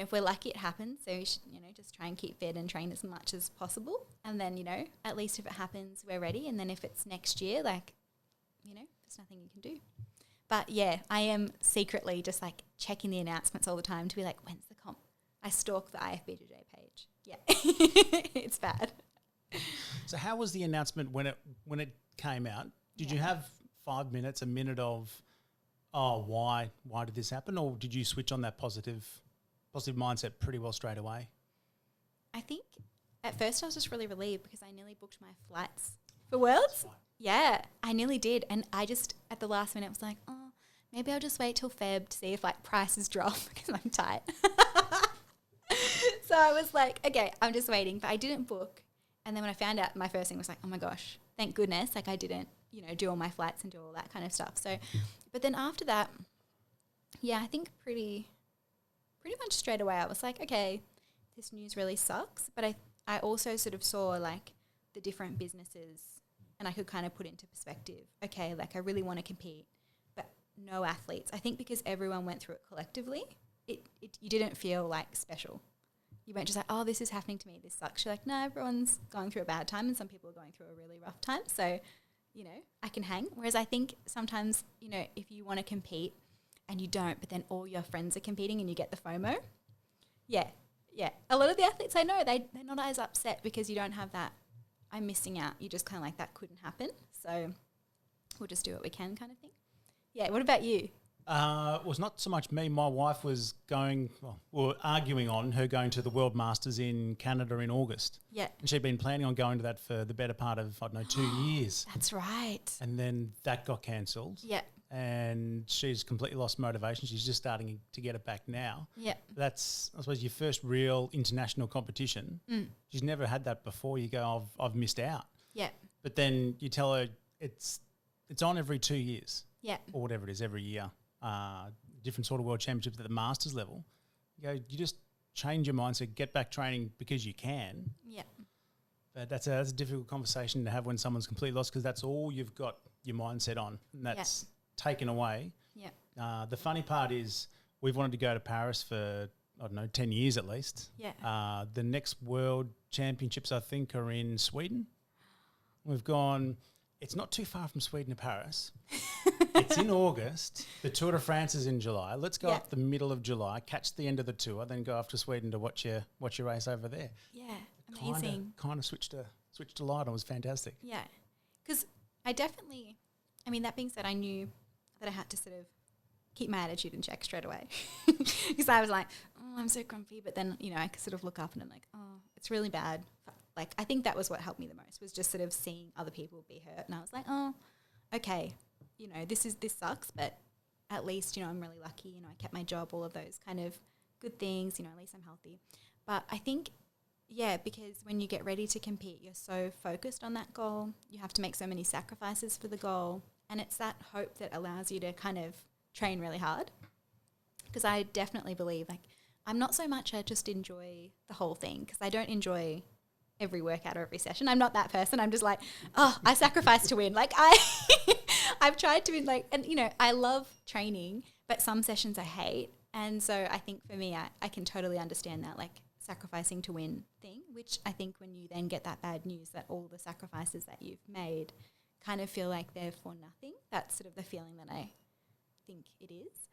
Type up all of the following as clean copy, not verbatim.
if we're lucky, it happens. So we should, just try and keep fit and train as much as possible. And then, at least if it happens, we're ready. And then if it's next year, there's nothing you can do. But yeah, I am secretly just like checking the announcements all the time to be like, when's the comp? I stalk the IFBJJ page. Yeah, it's bad. So how was the announcement when it came out? Did you have 5 minutes, a minute of, why did this happen? Or did you switch on that positive mindset pretty well straight away? I think at first I was just really relieved because I nearly booked my flights for Worlds. Right. Yeah, I nearly did. And I just, at the last minute, was like, maybe I'll just wait till Feb to see if prices drop because I'm tight. So I was like, okay, I'm just waiting. But I didn't book. And then when I found out, my first thing was like, oh my gosh, thank goodness. Like I didn't, do all my flights and do all that kind of stuff. So, but then after that, yeah, I think pretty much straight away I was like, okay, this news really sucks. But I also sort of saw like the different businesses and I could kind of put into perspective, okay, like I really want to compete, but no athletes. I think because everyone went through it collectively, you didn't feel like special. You weren't just like, oh, this is happening to me, this sucks. You're like, no, everyone's going through a bad time and some people are going through a really rough time. So, I can hang. Whereas I think sometimes, if you want to compete and you don't, but then all your friends are competing and you get the FOMO, yeah. A lot of the athletes I know, they're not as upset because you don't have that, I'm missing out. You just kind of like, that couldn't happen. So we'll just do what we can kind of thing. Yeah, what about you? It was not so much me. My wife was arguing on her going to the World Masters in Canada in August. Yeah. And she'd been planning on going to that for the better part of, 2 years. That's right. And then that got cancelled. Yeah. And she's completely lost motivation. She's just starting to get it back now. Yeah. That's, I suppose, your first real international competition. She's never had that before. You go, I've missed out. Yeah. But then you tell her it's on every 2 years. Yeah. Or whatever it is, every year. Different sort of world championships at the Masters level. You just change your mindset, get back training because you can. Yeah. But that's a difficult conversation to have when someone's completely lost because that's all you've got your mindset on, and that's taken away. Yeah. The funny part is we've wanted to go to Paris for 10 years at least. Yeah. The next World Championships I think are in Sweden. We've gone. It's not too far from Sweden to Paris. It's in August. The Tour de France is in July. Let's go up the middle of July, catch the end of the tour, then go off to Sweden to watch your race over there. Yeah, amazing. Kind of switched a light on. It was fantastic. Yeah, because that being said, I knew that I had to sort of keep my attitude in check straight away because I was like, oh, I'm so grumpy. But then, I could sort of look up and I'm like, oh, it's really bad. Like, I think that was what helped me the most was just sort of seeing other people be hurt. And I was like, oh, okay, this sucks, but at least, I'm really lucky. I kept my job, all of those kind of good things, at least I'm healthy. But I think, because when you get ready to compete, you're so focused on that goal. You have to make so many sacrifices for the goal. And it's that hope that allows you to kind of train really hard. Because I definitely believe, I'm not so much I just enjoy the whole thing because I don't enjoy every workout or every session. I'm not that person. I'm just like, oh, I sacrifice to win. I've tried to win, and I love training, but some sessions I hate. And so I think for me, I can totally understand that, sacrificing to win thing, which I think when you then get that bad news that all the sacrifices that you've made kind of feel like they're for nothing. That's sort of the feeling that I think it is.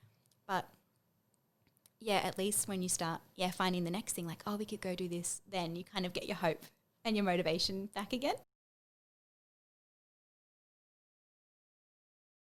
But at least when you start, finding the next thing, we could go do this, then you kind of get your hope and your motivation back again.